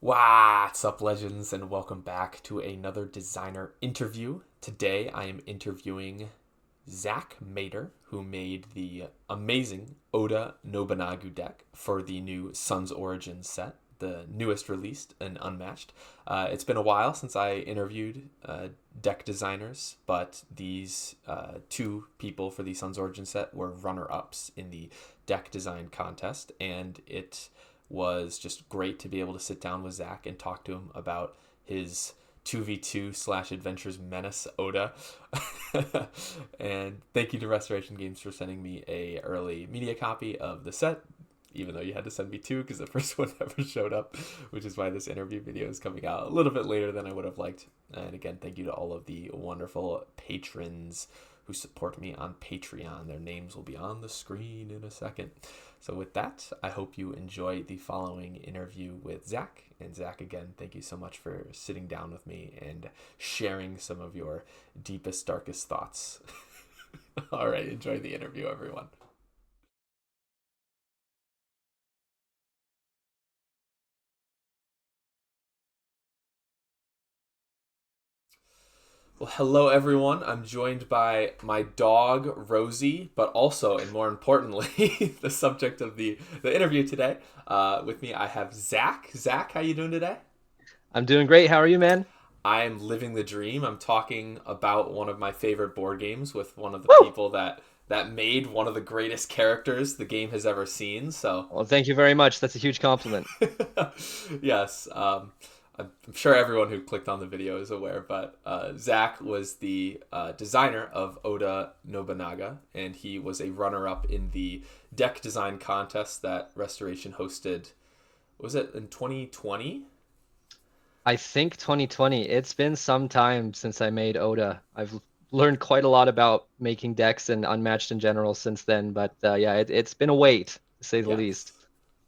What's up, legends, and welcome back to another designer interview. Today I am interviewing Zack Mader, who made the amazing Oda Nobunaga deck for the new Sun's Origin set, the newest released and Unmatched. It's been a while since I interviewed deck designers, but these two people for the Sun's Origin set were runner-ups in the deck design contest, and it was just great to be able to sit down with Zach and talk to him about his 2v2 slash Adventures Menace Oda. And thank you to Restoration Games for sending me a early media copy of the set, even though you had to send me two because the first one never showed up, which is why this interview video is coming out a little bit later than I would have liked. And again, thank you to all of the wonderful patrons who support me on Patreon. Their names will be on the screen in a second. So with that, I hope you enjoy the following interview with Zach. And Zach, again, thank you so much for sitting down with me and sharing some of your deepest, darkest thoughts. All right, enjoy the interview, everyone. Well, hello everyone. I'm joined by my dog Rosie, but also, and more importantly, the subject of the interview today. With me, I have Zach. Zach, how you doing today? I'm doing great. How are you, man? I'm living the dream. I'm talking about one of my favorite board games with one of the Woo! people that made one of the greatest characters the game has ever seen. So, Well, thank you very much. That's a huge compliment. yes, I'm sure everyone who clicked on the video is aware, but Zach was the designer of Oda Nobunaga, and he was a runner-up in the deck design contest that Restoration hosted. Was it in 2020? I think 2020, it's been some time since I made Oda. I've learned quite a lot about making decks and Unmatched in general since then, but yeah, it's been a wait, to say the least. Yes.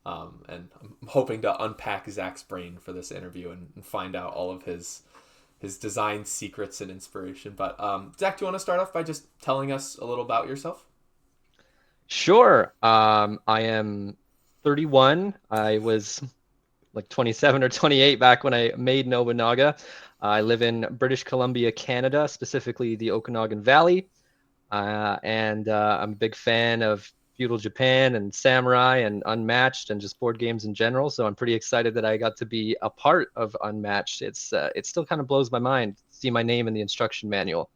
And I'm hoping to unpack Zach's brain for this interview and find out all of his design secrets and inspiration. But Zach, do you want to start off by just telling us a little about yourself? Sure. I am 31. I was like 27 or 28 back when I made Nobunaga. I live in British Columbia, Canada, specifically the Okanagan Valley. And I'm a big fan of feudal Japan and samurai and Unmatched and just board games in general. So I'm pretty excited that I got to be a part of Unmatched. It still kind of blows my mind to see my name in the instruction manual.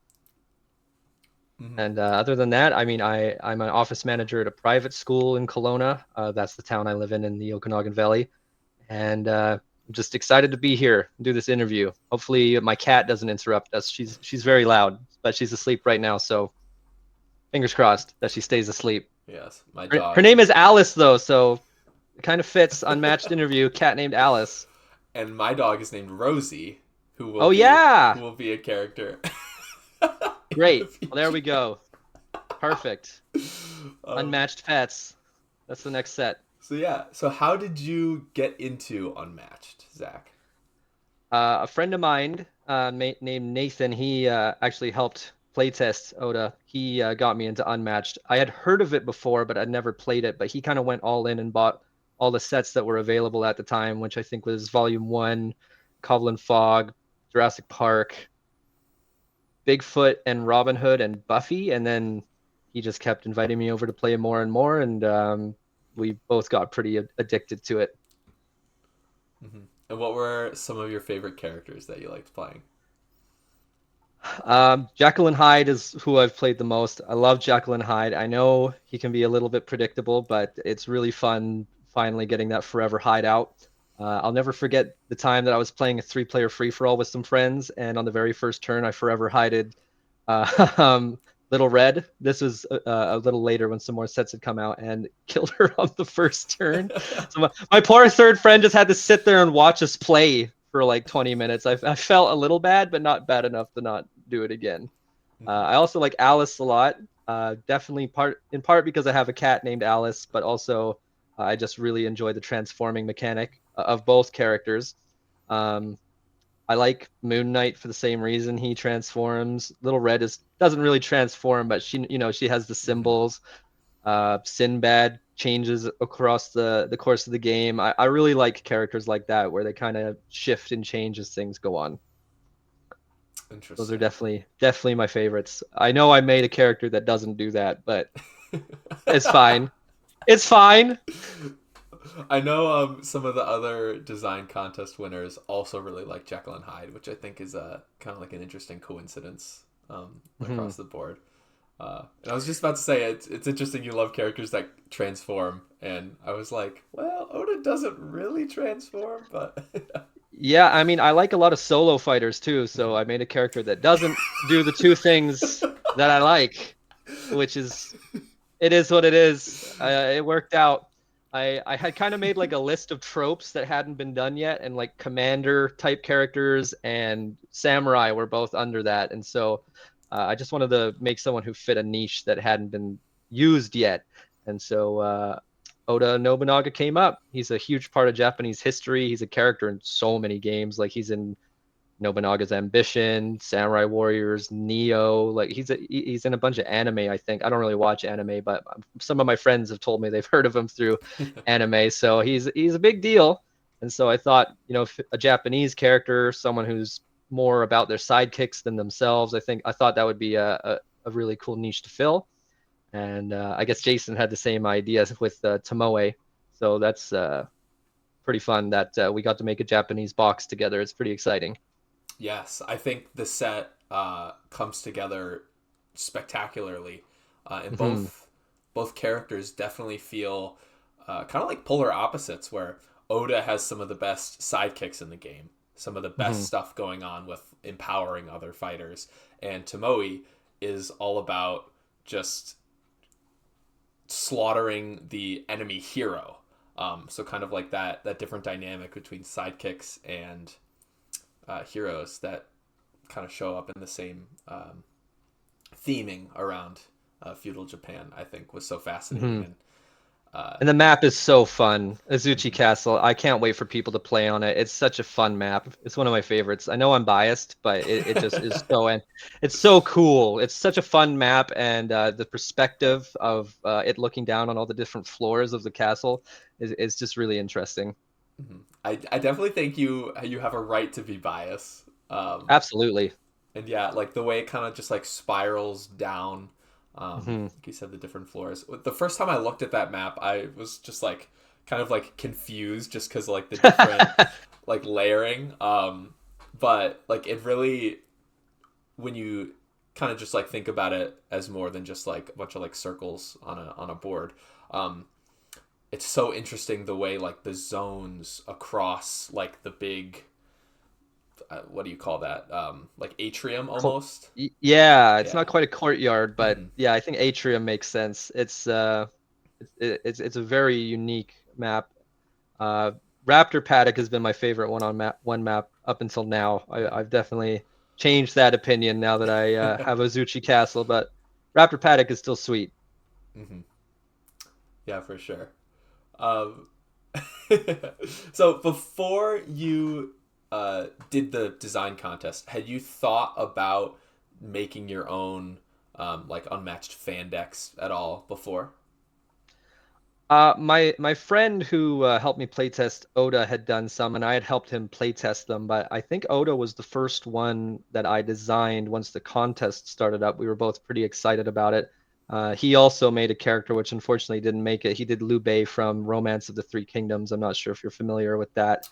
Mm-hmm. And other than that, I mean, I'm an office manager at a private school in Kelowna. That's the town I live in the Okanagan Valley. And I'm just excited to be here and do this interview. Hopefully, my cat doesn't interrupt us. She's very loud, but she's asleep right now. So fingers crossed that she stays asleep. Yes, my Her dog. name is Alice, though, so it kind of fits. Unmatched interview, cat named Alice. And my dog is named Rosie, Oh who yeah, will be a character in the great. Well, there future. we go. Perfect. Um, Unmatched pets. That's the next set. so yeah, so how did you get into Unmatched, Zach? A friend of mine named Nathan, he actually helped playtest Oda. He got me into Unmatched. I had heard of it before, but I'd never played it. But he kind of went all in and bought all the sets that were available at the time, which I think was Volume 1, Coblin Fog, Jurassic Park, Bigfoot, and Robin Hood, and Buffy. And then he just kept inviting me over to play more and more. And we both got pretty addicted to it. Mm-hmm. And what were some of your favorite characters that you liked playing? Jekyll and Hyde is who I've played the most. I love Jekyll and Hyde. I know he can be a little bit predictable, but it's really fun finally getting that forever hide out. I'll never forget the time that I was playing a three-player free-for-all with some friends, and on the very first turn, I forever hided Little Red. This was a little later when some more sets had come out and killed her on the first turn. So my poor third friend just had to sit there and watch us play for like 20 minutes. I felt a little bad, but not bad enough to not do it again. Mm-hmm. I also like Alice a lot. Definitely in part because I have a cat named Alice, but also I just really enjoy the transforming mechanic of both characters. Um, I like Moon Knight for the same reason he transforms. Little Red is doesn't really transform, but she has the Mm-hmm. symbols. Sinbad changes across the course of the game. I really like characters like that where they kind of shift and change as things go on. Those are Interesting. definitely my favorites. I know I made a character that doesn't do that, but it's fine. It's fine. I know some of the other design contest winners also really like Jekyll and Hyde, which I think is kind of like an interesting coincidence Mhm. across the board. And I was just about to say it's interesting you love characters that transform, and I was like, well, Oda doesn't really transform, but Yeah, I mean, I like a lot of solo fighters too, so I made a character that doesn't do the two things that I like, which is it is what it is. It worked out. I had kind of made like a list of tropes that hadn't been done yet, and like commander type characters and samurai were both under that, and so I just wanted to make someone who fit a niche that hadn't been used yet, and so Oda Nobunaga came up. He's a huge part of Japanese history. He's a character in so many games. Like he's in Nobunaga's Ambition, Samurai Warriors, Neo. Like he's in a bunch of anime. I think I don't really watch anime, but some of my friends have told me they've heard of him through anime. So he's a big deal. And so I thought, a Japanese character, someone who's more about their sidekicks than themselves. I thought that would be a really cool niche to fill. And I guess Jason had the same idea with Tomoe. So that's pretty fun that we got to make a Japanese box together. It's pretty exciting. yes, I think the set comes together spectacularly, and Hmm. both characters definitely feel kind of like polar opposites. Where Oda has some of the best sidekicks in the game, some of the best Hmm. stuff going on with empowering other fighters, and Tomoe is all about just slaughtering the enemy hero. So kind of like that different dynamic between sidekicks and heroes that kind of show up in the same theming around feudal Japan. I think was so fascinating Hmm. and uh, And the map is so fun. Azuchi mhm. Castle. I can't wait for people to play on it. It's such a fun map. It's one of my favorites. I know I'm biased, but it just is so and it's so cool. It's such a fun map, and the perspective of it looking down on all the different floors of the castle is just really interesting. I definitely think you have a right to be biased. Absolutely. And yeah, like the way it kind of just like spirals down. Hmm. Like you said, the different floors. The first time I looked at that map, I was just like kind of like confused just because like the different like layering. But like it really, when you kind of just like think about it as more than just like a bunch of like circles on a board, um, it's so interesting the way like the zones across like the big what do you call that? Like atrium almost. Yeah, it's not Yeah. quite a courtyard, but Mm-hmm. yeah, I think Atrium makes sense. It's a very unique map. Uh, Raptor Paddock has been my favorite one map up until now. I've definitely changed that opinion now that I have Azuchi Castle, but Raptor Paddock is still sweet. Mm-hmm. Yeah, for sure. Um, so before you did the design contest, had you thought about making your own like unmatched fan decks at all before? My friend who helped me playtest Oda had done some, and I had helped him playtest them. But I think Oda was the first one that I designed once the contest started up. We were both pretty excited about it. He also made a character which unfortunately didn't make it. He did Liu Bei from Romance of the Three Kingdoms. I'm not sure if you're familiar with that.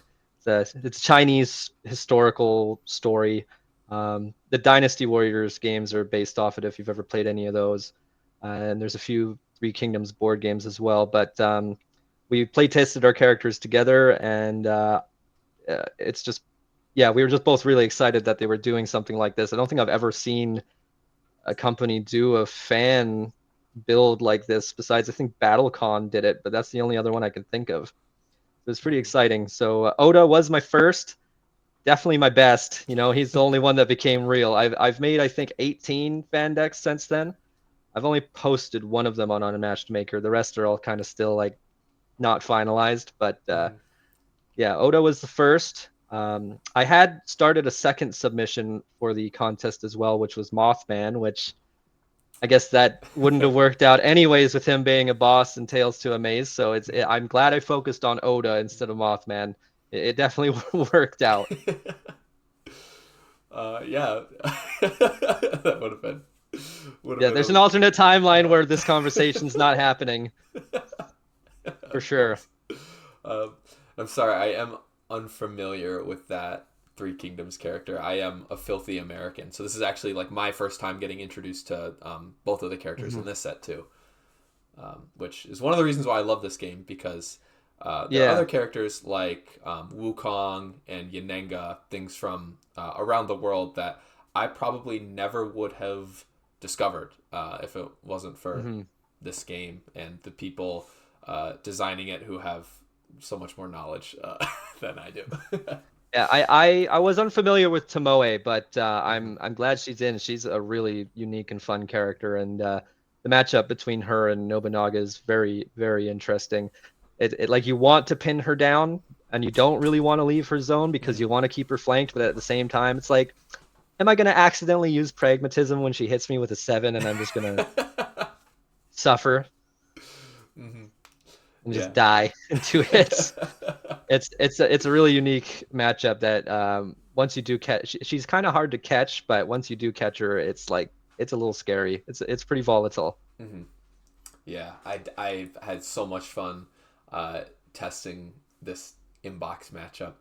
It's a Chinese historical story. The Dynasty Warriors games are based off it if you've ever played any of those. And there's a few Three Kingdoms board games as well. But we play tested our characters together, and it's just, yeah, we were just both really excited that they were doing something like this. I don't think I've ever seen a company do a fan build like this. Besides, I think BattleCon did it, but that's the only other one I can think of. It was pretty Mm-hmm. exciting. So Oda was my first, definitely my best. He's the only one that became real. I've made I think 18 fan decks since then. I've only posted one of them on Unmatched Maker. The rest are all kind of still like not finalized. But Mm-hmm. yeah, Oda was the first. I had started a second submission for the contest as well, which was Mothman, which I guess that wouldn't have worked out anyways with him being a boss and Tails to a maze. So I'm glad I focused on Oda instead of Mothman. It definitely worked out. Yeah, that would have Yeah, been there's an alternate timeline uh, where this conversation's not happening for of sure. course. Um, I'm sorry, I am unfamiliar with that Three Kingdoms character. I am a filthy American, so this is actually like my first time getting introduced to both of the characters in Mhm. this set too, which is one of the reasons why I love this game because there are other Yeah. characters like Wukong and Yanenga, things from around the world that I probably never would have discovered if it wasn't for Hmm. this game and the people designing it who have so much more knowledge than I do. Yeah, I was unfamiliar with Tomoe, but Hmm. I'm glad she's in. She's a really unique and fun character, and the matchup between her and Nobunaga is very, very interesting. It like you want to pin her down, and you don't really want to leave her zone because you Hmm. want to keep her flanked, but at the same time, it's like, am I gonna accidentally use pragmatism when she hits me with a 7, and I'm just gonna suffer Hmm. and just Yeah. die in 2 hits? It's a really unique matchup that once you do catch, she's kind of hard to catch, but once you do catch her, it's like it's a little scary. It's pretty volatile. Hmm. Yeah, I've had so much fun uh, testing this inbox matchup.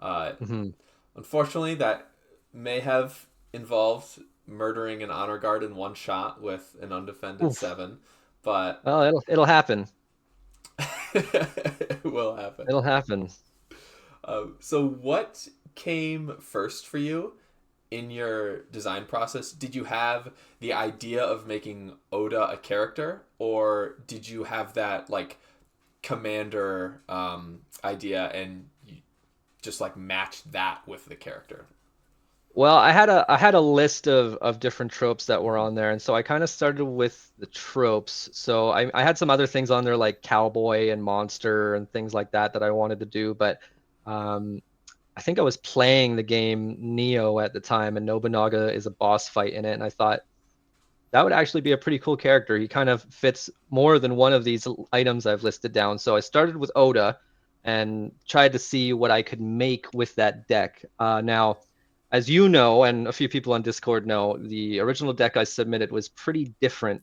Uh, Hmm. Unfortunately, that may have involved murdering an honor guard in one shot with an undefended Oof. seven, but Well, it'll happen. it will happen. It'll happen. So, what came first for you in your design process? Did you have the idea of making Oda a character, or did you have that like commander idea and you just like matched that with the character? Well, I had a list of different tropes that were Mm-hmm. on there, and so I kind of started with the tropes. So I had some other things on there like cowboy and monster and things like that I wanted to do, but um, I think I was playing the game Neo at the time, and Nobunaga is a boss fight in it, and I thought that would actually be a pretty cool character. He kind of fits more than one of these items I've listed down. So I started with Oda and tried to see what I could make with that deck. Now, as you know, and a few people on Discord know, the original deck I submitted was pretty different.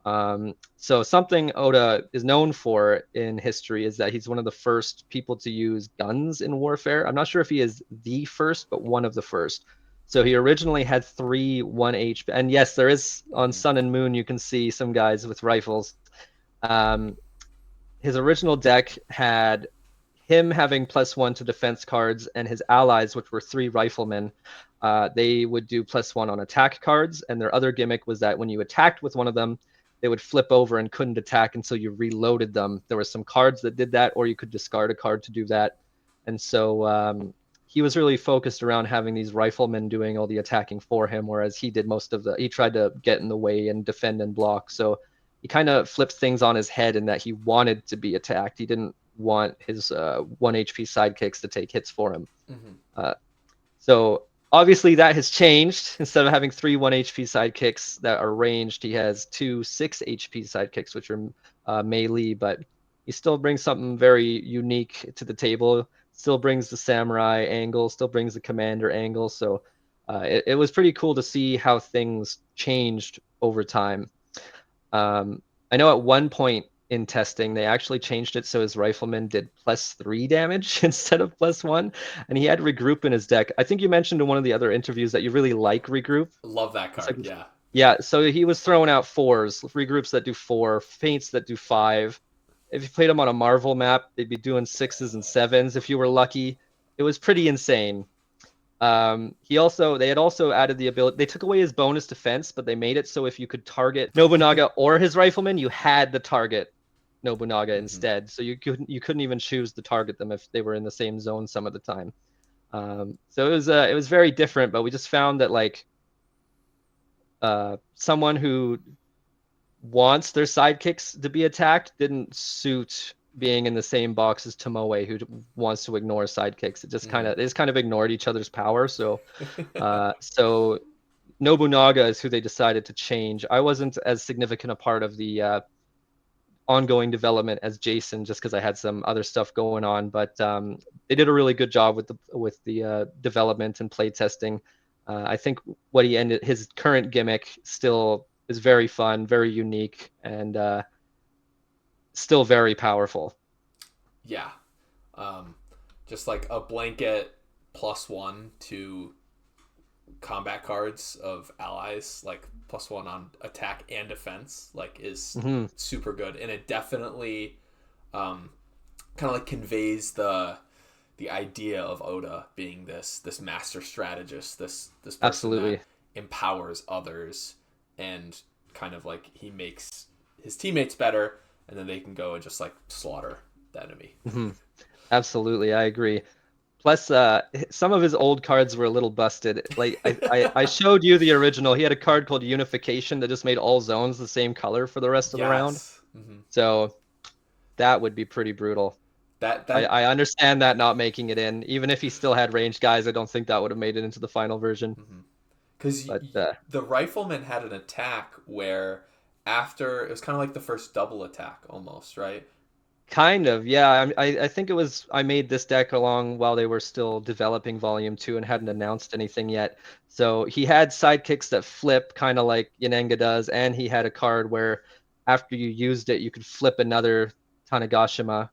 So something Oda is known for in history is that he's one of the first people to use guns in warfare. I'm not sure if he is the first, but one of the first. So he originally had three 1 HP, and yes, there is on Mm-hmm. Sun and Moon you can see some guys with rifles. Um, his original deck had him having +1 to defense cards, and his allies, which were three riflemen, they would do +1 on attack cards. And their other gimmick was that when you attacked with one of them, they would flip over and couldn't attack until you reloaded them. There were some cards that did that, or you could discard a card to do that. And so he was really focused around having these riflemen doing all the attacking for him, whereas he did most of he tried to get in the way and defend and block. So he kind of flipped things on his head in that he wanted to be attacked. He didn't want his 1 HP sidekicks to take hits for him. Mm-hmm. Uh, so obviously that has changed. Instead of having three 1 HP sidekicks that are ranged, he has two 6 HP sidekicks, which are melee, but he still brings something very unique to the table. Still brings the samurai angle, still brings the commander angle. So it was pretty cool to see how things changed over time. I know at one point in testing, they actually changed it so his rifleman did +3 damage instead of +1, and he had regroup in his deck. I think you mentioned in one of the other interviews that you really like regroup. Love that It's like, card. Yeah. yeah, so he was throwing out fours, regroups that do four, feints that do five. If you played him on a Marvel map, they'd be doing sixes and sevens if you were lucky. It was pretty insane. They had also added the ability. They took away his bonus defense, but they made it so if you could target Nobunaga or his rifleman, you had to target Nobunaga Mm-hmm. instead. So you couldn't even choose to target them if they were in the same zone some of the time. So it was very different, but we just found that like someone who wants their sidekicks to be attacked didn't suit being in the same box as Tomoe, who wants to ignore sidekicks. It just kind Mm-hmm. of they just kind of ignored each other's power. So Nobunaga is who they decided to change. I wasn't as significant a part of the ongoing development as Jason, just because I had some other stuff going on. But they did a really good job with the development and play testing. I think what he ended his current gimmick still is very fun, very unique, and still very powerful. Yeah. Um, just like a blanket +1 to combat cards of allies, like +1 on attack and defense, like is Hmm. super good, and it definitely kind of like conveys the idea of Oda being this master strategist, this person that Absolutely. empowers others, and kind of like he makes his teammates better, and then they can go and just like slaughter the enemy. Hmm. Absolutely, I agree. Plus, some of his old cards were a little busted. Like I showed you the original. He had a card called Unification that just made all zones the same color for the rest of the round. Yes. Mm-hmm. So that would be pretty brutal. That I, that I understand that not making it in. Even if he still had ranged guys, I don't think that would have made it into the final version. because But the rifleman had an attack where after it was kind of like the first double attack almost, right? kind of, yeah. I think it was I made this deck along while they were still developing Volume 2 and hadn't announced anything yet. So he had sidekicks that flip, kind of like Yanenga does, and he had a card where after you used it, you could flip another Tanegashima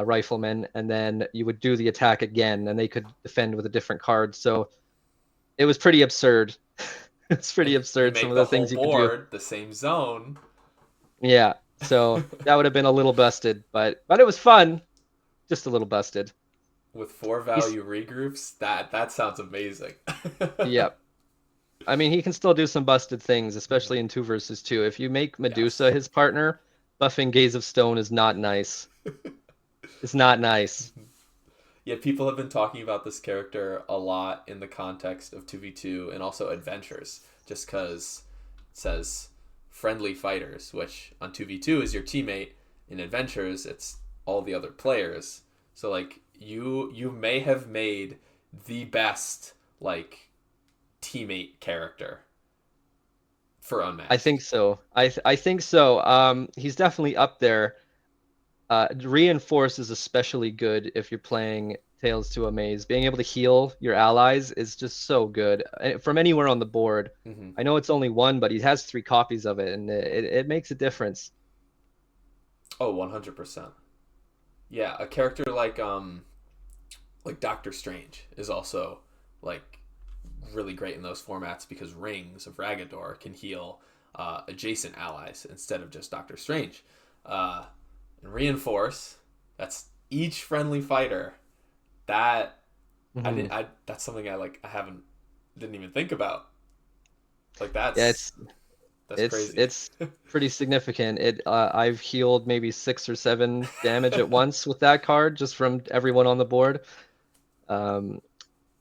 rifleman, and then you would do the attack again, and they could defend with a different card. So it was pretty absurd. It's pretty And you absurd some make of the the whole things you could do. board the same zone Yeah. So that would have been a little busted, but it was fun. Just a little busted. with 4 value He's regroups. That sounds amazing. Yeah. I mean, he can still do some busted things, especially in 2 versus 2. If you make Medusa Yes. his partner, buffing Gaze of Stone is not nice. It's not nice. Yeah, people have been talking about this character a lot in the context of 2v2 and also adventures, just because it says friendly fighters, which on 2v2 is your teammate. In adventures, it's all the other players. So like you may have made the best like teammate character for I Unmatched. think so. I think so. He's definitely up there. Reinforce is especially good if you're playing Tales to Amaze. Being able to heal your allies is just so good from anywhere on the board. Mm-hmm. I know it's only one, but he has 3 copies of it, and it makes a difference. Oh, 100%. Yeah, a character like Doctor Strange is also like really great in those formats because rings of Ragador can heal adjacent allies instead of just Doctor Strange. Uh, and reinforce, that's each friendly fighter. That I Hmm. didn't. I That's something I haven't didn't even think about. Like Yeah, that's it's crazy. it's pretty significant. I've healed maybe 6 or 7 damage at once with that card just from everyone on the board. Um,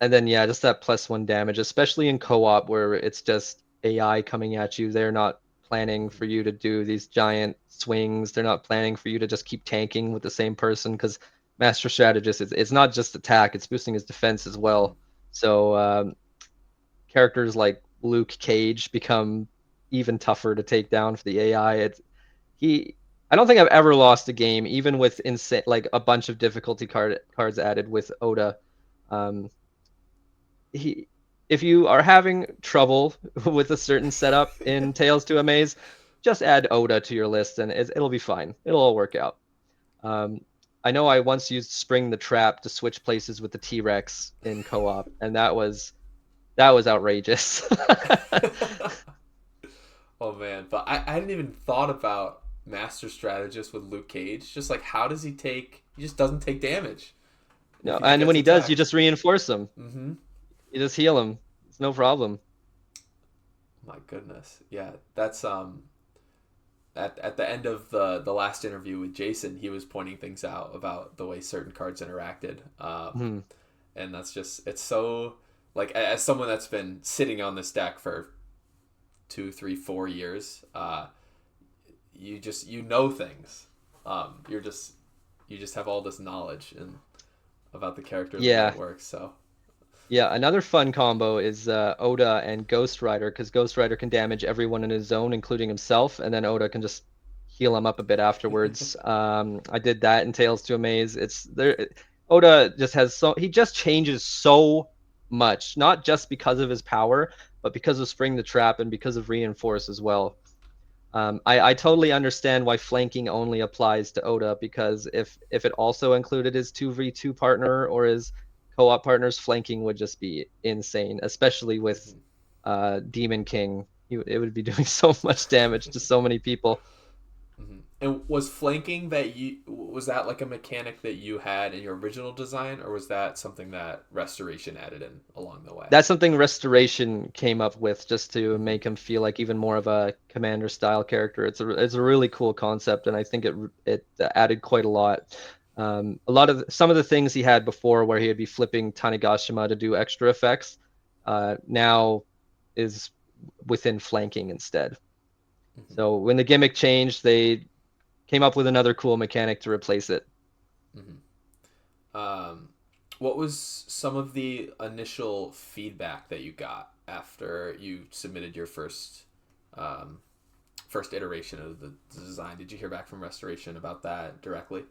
And then yeah, just that +1 damage, especially in co-op where it's just AI coming at you. They're not planning for you to do these giant swings. They're not planning for you to just keep tanking with the same person because Master Strategist it's not just attack, it's boosting his defense as Mm-hmm. well. So characters like Luke Cage become even tougher to take down for the AI. He I don't think I've ever lost a game, even with insane like a bunch of difficulty cards added with Oda. Um, he if you are having trouble with a certain setup in Tales to Amaze, just add Oda to your list and it'll be fine. It'll all work out. Um, I know I once used Spring the Trap to switch places with the T-Rex in co-op, and that was outrageous. Oh man, but I hadn't even thought about Master Strategist with Luke Cage. Just like how does he take? He just doesn't take damage if No, he just and when gets he does, you attacked. just reinforce him. Mm-hmm. You just heal him. It's no problem. My goodness, yeah, that's at the end of the last interview with Jason, he was pointing things out about the way certain cards interacted, Hmm. and that's just it's so like as someone that's been sitting on this deck for 2, 3, 4 years, you know things. You're just you just have all this knowledge and about the character and the way Yeah, it works. So Yeah, another fun combo is Oda and Ghost Rider, because Ghost Rider can damage everyone in his zone, including himself, and then Oda can just heal him up a bit afterwards. I did that in Tales to Amaze. It's there. Oda just has he just changes so much, not just because of his power, but because of Spring the Trap and because of Reinforce as well. I totally understand why flanking only applies to Oda, because if it also included his 2v2 partner or his co-op partners, flanking would just be insane, especially with Mhm, Demon King. It would be doing so much damage to so many people. mhm. And was flanking that you was that like a mechanic that you had in your original design, or was that something that Restoration added in along the way? That's something Restoration came up with just to Mm-hmm. make him feel like even more of a commander style character. It's a really cool concept, and I think it added quite a lot. A lot of some of the things he had before, where he'd be flipping Tanigashima to do extra effects, now is within flanking instead. Mm-hmm. So when the gimmick changed, they came up with another cool mechanic to replace it. Mm-hmm. What was some of the initial feedback that you got after you submitted your um, first iteration of the design? Did you hear back from Restoration about that directly?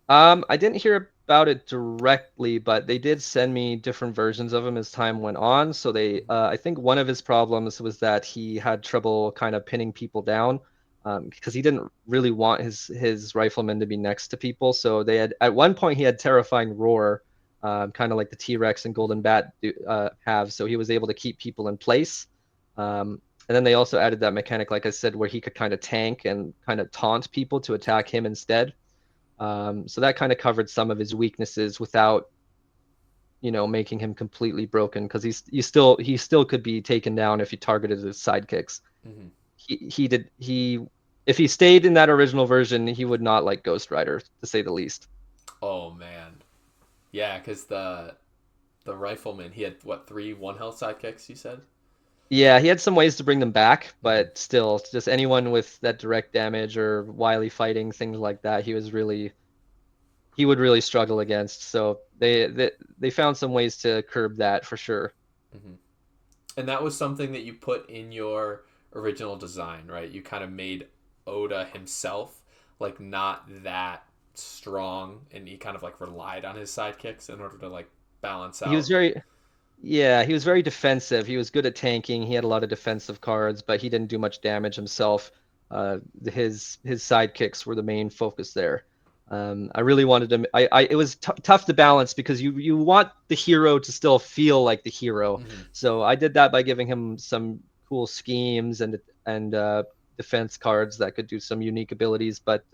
I didn't hear about it directly, but they did send me different versions of him as time went on. So I think one of his problems was that he had trouble kind of pinning people down, because he didn't really want his riflemen to be next to people. So they had at one point he had terrifying roar, kind of like the T-Rex and Golden Bat have. So he was able to keep people in place. And then they also added that mechanic, like I said, where he could kind of tank and kind of taunt people to attack him instead. So that kind of covered some of his weaknesses without, making him completely broken, because he still could be taken down if he targeted his sidekicks. Mm-hmm. He did he If he stayed in that original version, he would not like Ghost Rider, to say the least. Oh man, yeah, because the rifleman he had what three one health sidekicks you said. Yeah, he had some ways to bring them back, Mm-hmm. but still, just anyone with that direct damage or wily fighting, things like that, he would really struggle against. So they found some ways to curb that for sure. Mm-hmm. And that was something that you put in your original design, right? You kind of made Oda himself like not that strong, and he kind of like relied on his sidekicks in order to like balance He was out. very Yeah, he was very defensive. He was good at tanking. He had a lot of defensive cards, but he didn't do much damage himself. His sidekicks were the main focus there. I really wanted to. It was tough to balance, because you want the hero to still feel like the hero. Mm-hmm. So I did that by giving him some cool schemes and defense cards that could do some unique abilities, but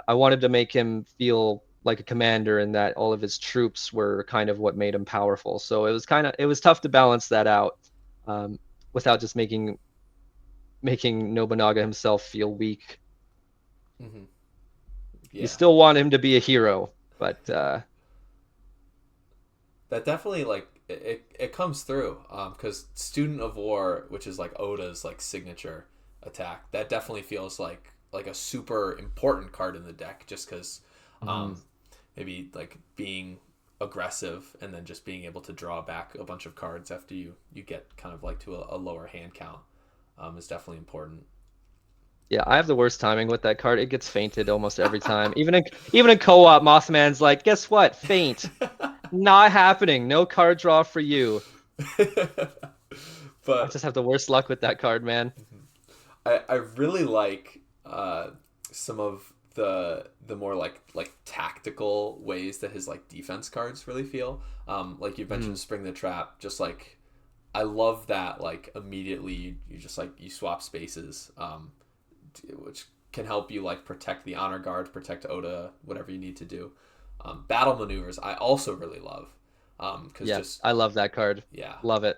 I wanted to make him feel like a commander, and that all of his troops were kind of what made him powerful. So it was tough to balance that out, um, without just making Nobunaga himself feel weak. Mm-hmm. You Yeah, still want him to be a hero, but that definitely like it comes through because Student of War, which is like Oda's like signature attack, that definitely feels like a super important card in the deck, just because mhm. um, maybe like being aggressive and then just being able to draw back a bunch of cards after you get kind of like to a lower hand count is definitely important. Yeah, I have the worst timing with that card. It gets fainted almost every time. Even in co-op, Mothman's like, guess what? Faint. Not happening. No card draw for you. I But just have the worst luck with that card, man. I really like some of the more like tactical ways that his like defense cards really feel. Like you mentioned, Mhm. Spring the Trap. Just like I love that. Like immediately you just like you swap spaces, which can help you like protect the honor guard, protect Oda, whatever you need to do. Battle maneuvers I also really love because Yeah, just I love that card. yeah, Love it.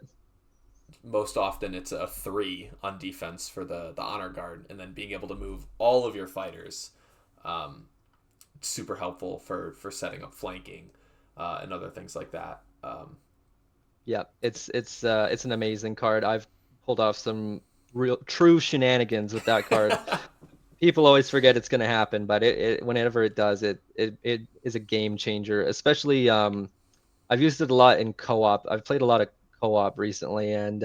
most often it's a three on defense for the honor guard, and then being able to move all of your fighters, um, super helpful for setting up flanking and other things like that. Yeah, it's an amazing card. I've pulled off some real true shenanigans with that card. People always forget it's going to happen, but whenever it does, it is a game changer. Especially I've used it a lot in co-op. I've played a lot of co-op recently, and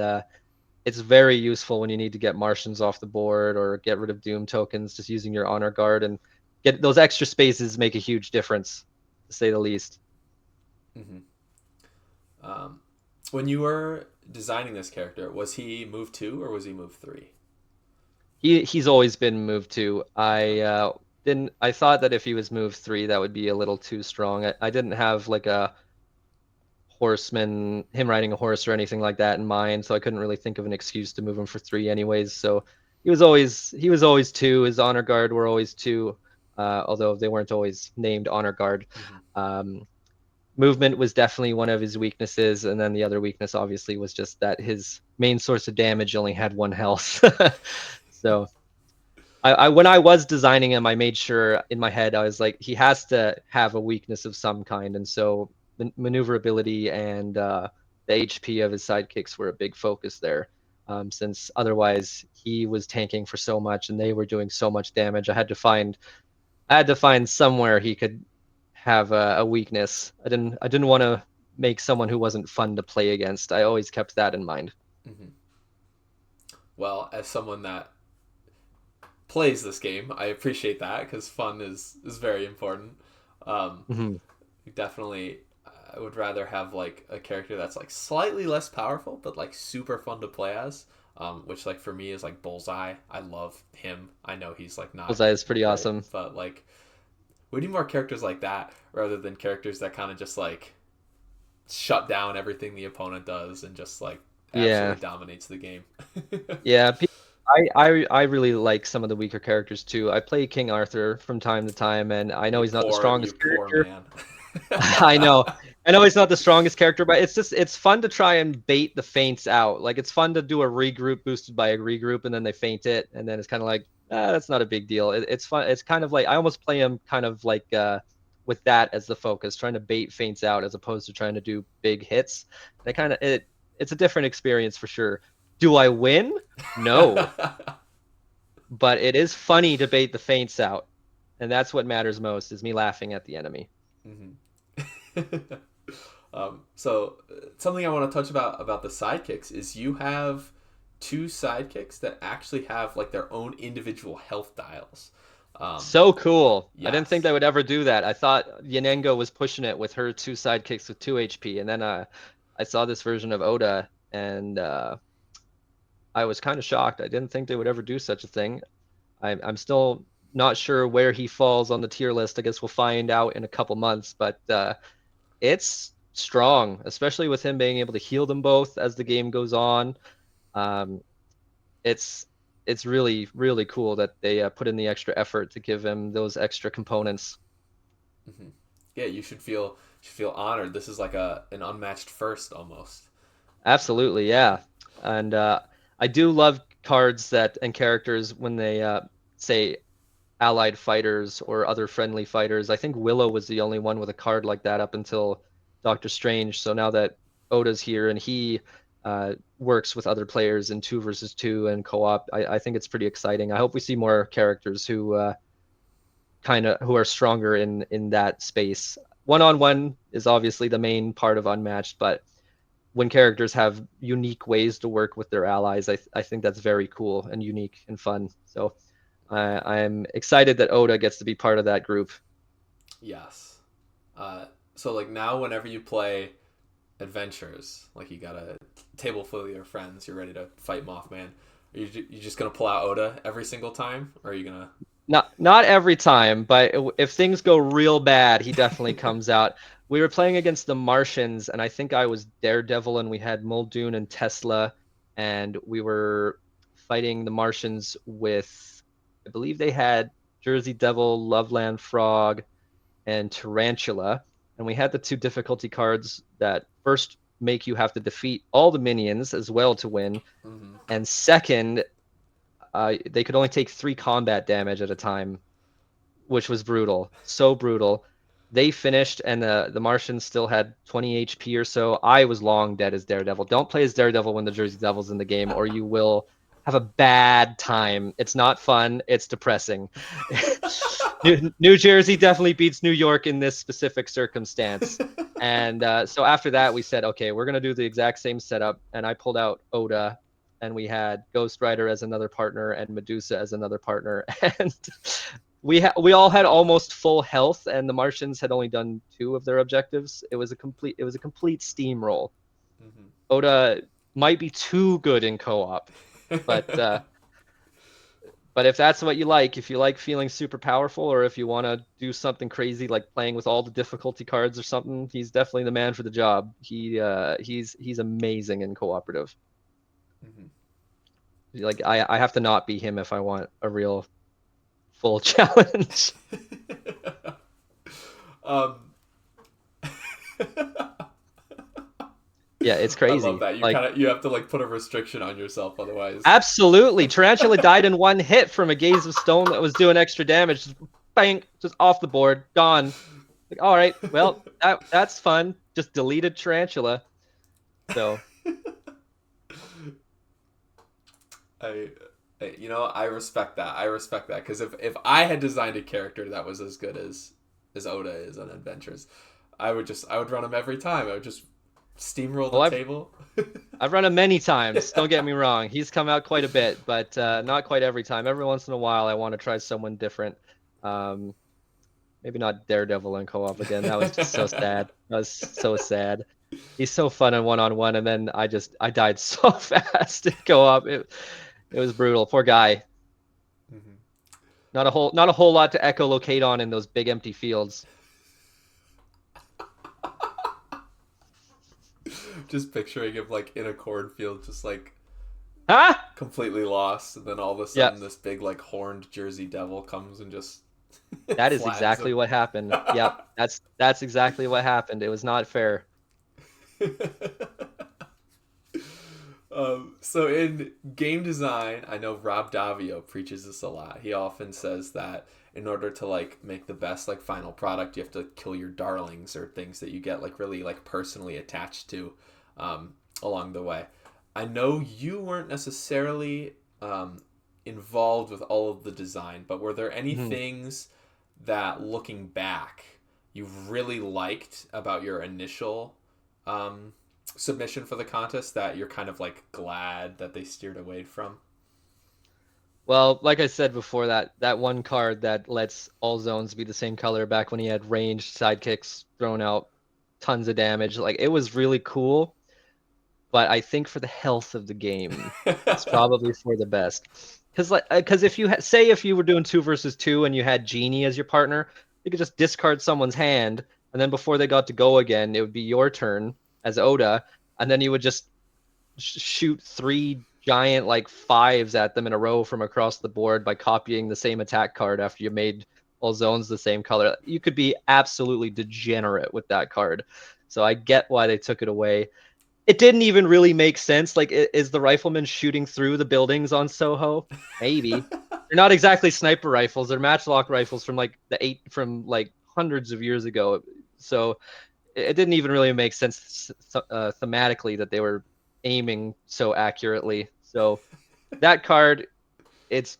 it's very useful when you need to get Martians off the board or get rid of Doom tokens. Just using your Honor Guard and get those extra spaces make a huge difference, to say the least. Hmm. Um, when you were designing this character, was he move 2 or was he move 3? He's always been move 2. I Okay. didn't. I thought that if he was move 3, that would be a little too strong. I didn't have like a horseman, him riding a horse or anything like that in mind, so I couldn't really think of an excuse to move him for 3 anyways. So he was always 2. His honor guard were always 2, although they weren't always named honor guard. Hmm. Um, movement was definitely one of his weaknesses, and then the other weakness obviously was just that his main source of damage only had 1 health. So when I was designing him, I made sure in my head I was like, he has to have a weakness of some kind, and so maneuverability and the HP of his sidekicks were a big focus there. Since otherwise he was tanking for so much and they were doing so much damage, I had to find somewhere he could have a weakness. I didn't want to make someone who wasn't fun to play against. I always kept that in mind. Hmm. Well, as someone that plays this game, I appreciate that because fun is very important. Um, Hmm. Definitely, I would rather have like a character that's like slightly less powerful but like super fun to play as. Which like for me is like Bullseye. I love him. I know he's like not Bullseye is pretty great, awesome. but like we need more characters like that rather than characters that kind of just like shut down everything the opponent does and just like Yeah. absolutely dominates the game. Yeah, I really like some of the weaker characters too. I play King Arthur from time to time, and I know he's not the You strongest poor character. man. I know, I know he's not the strongest character, but it's fun to try and bait the feints out. Like it's fun to do a regroup boosted by a regroup, and then they feint it, and then it's kind of like that's not a big deal. It's fun. It's kind of like I almost play him kind of like with that as the focus, trying to bait feints out as opposed to trying to do big hits. And it's a different experience for sure. Do I win? No, but it is funny to bait the feints out, and that's what matters most is me laughing at the enemy. Mhm. So something I want to touch about the sidekicks is you have two sidekicks that actually have like their own individual health dials. Um, So cool. I didn't think yes. they would ever do that. I thought Yanengo was pushing it with her 2 sidekicks with 2 HP, and then I saw this version of Oda, and I was kind of shocked. I didn't think they would ever do such a thing. I'm still not sure where he falls on the tier list. I guess we'll find out in a couple months, but it's strong, especially with him being able to heal them both as the game goes on. Um, it's it's really really cool that they put in the extra effort to give him those extra components. Hmm. Yeah, you should feel honored. This is like an unmatched first almost. Absolutely, yeah. And I do love cards that and characters when they say allied fighters or other friendly fighters. I think Willow was the only one with a card like that up until Doctor Strange. So now that Oda's here and he works with other players in 2 versus 2 and co-op, I think it's pretty exciting. I hope we see more characters who who are stronger in that space. One-on-one is obviously the main part of Unmatched, but when characters have unique ways to work with their allies, I think that's very cool and unique and fun. So I'm excited that Oda gets to be part of that group. Yes. Uh, so like now, whenever you play adventures, like you got a table full of your friends, you're ready to fight Mothman. You just gonna pull out Oda every single time, or are you gonna? Not every time, but if things go real bad, he definitely comes out. We were playing against the Martians, and I think I was Daredevil, and we had Muldoon and Tesla, and we were fighting the Martians with, I believe they had Jersey Devil, Loveland Frog, and Tarantula, and we had the 2 difficulty cards that first make you have to defeat all the minions as well to win, Mm-hmm. and second, they could only take 3 combat damage at a time, which was brutal. So brutal. They finished, and the Martians still had 20 HP or so. I was long dead as Daredevil. Don't play as Daredevil when the Jersey Devil's in the game, or you will. have a bad time. It's not fun. It's depressing. New Jersey definitely beats New York in this specific circumstance. And so after that, we said, okay, we're going to do the exact same setup. And I pulled out Oda, and we had Ghost Rider as another partner and Medusa as another partner. And we all had almost full health, and the Martians had only done 2 of their objectives. It was a complete steamroll. Mhm. Oda might be too good in co-op, but but if that's what you like, if you like feeling super powerful, or if you want to do something crazy like playing with all the difficulty cards or something, he's definitely the man for the job. He's amazing in cooperative. Mhm. Like I have to not be him if I want a real full challenge. um, Yeah, it's I love crazy. that. Like You have to like put a restriction on yourself, otherwise. absolutely, Tarantula died in 1 hit from a gaze of stone that was doing extra damage. Just bang, just off the board, gone. Like, all right, well, that's fun. Just deleted Tarantula. So I, I respect that. I respect that because if I had designed a character that was as good as Oda is on Adventures, I would run him every time. I would just steamroll the well, table. I've run him many times. Don't get me wrong. He's come out quite a bit, but not quite every time. Every once in a while, I want to try someone different. Um, maybe not Daredevil in co-op again. That was just so sad. That was so sad. He's so fun in one-on-one, and then I died so fast in co-op. It was brutal. Poor guy. Mhm. Not a whole lot to echolocate on in those big empty fields. Just picturing him like in a cornfield, just like Huh? completely lost, and then all of a Yeah, sudden this big like horned Jersey Devil comes and just that is flattens him. exactly what happened. Yep, that's exactly what happened. It was not fair. So in game design, I know Rob Davio preaches this a lot. He often says that in order to like make the best like final product, you have to kill your darlings or things that you get like really like personally attached to along the way. I know you weren't necessarily involved with all of the design, but were there any Mhm. things that looking back you really liked about your initial submission for the contest that you're kind of like glad that they steered away from? Well, like I said before, that one card that lets all zones be the same color back when he had ranged sidekicks thrown out tons of damage, like it was really cool. But I think for the health of the game, it's probably for the best. Because if say if you were doing 2 versus 2 and you had Genie as your partner, you could just discard someone's hand, and then before they got to go again, it would be your turn as Oda, and then you would just shoot 3 giant like 5s at them in a row from across the board by copying the same attack card after you made all zones the same color. You could be absolutely degenerate with that card. So I get why they took it away. It didn't even really make sense. Like, is the rifleman shooting through the buildings on Soho? Maybe. They're not exactly sniper rifles. They're matchlock rifles from like from like hundreds of years ago. So it didn't even really make sense thematically that they were aiming so accurately. So that card, it's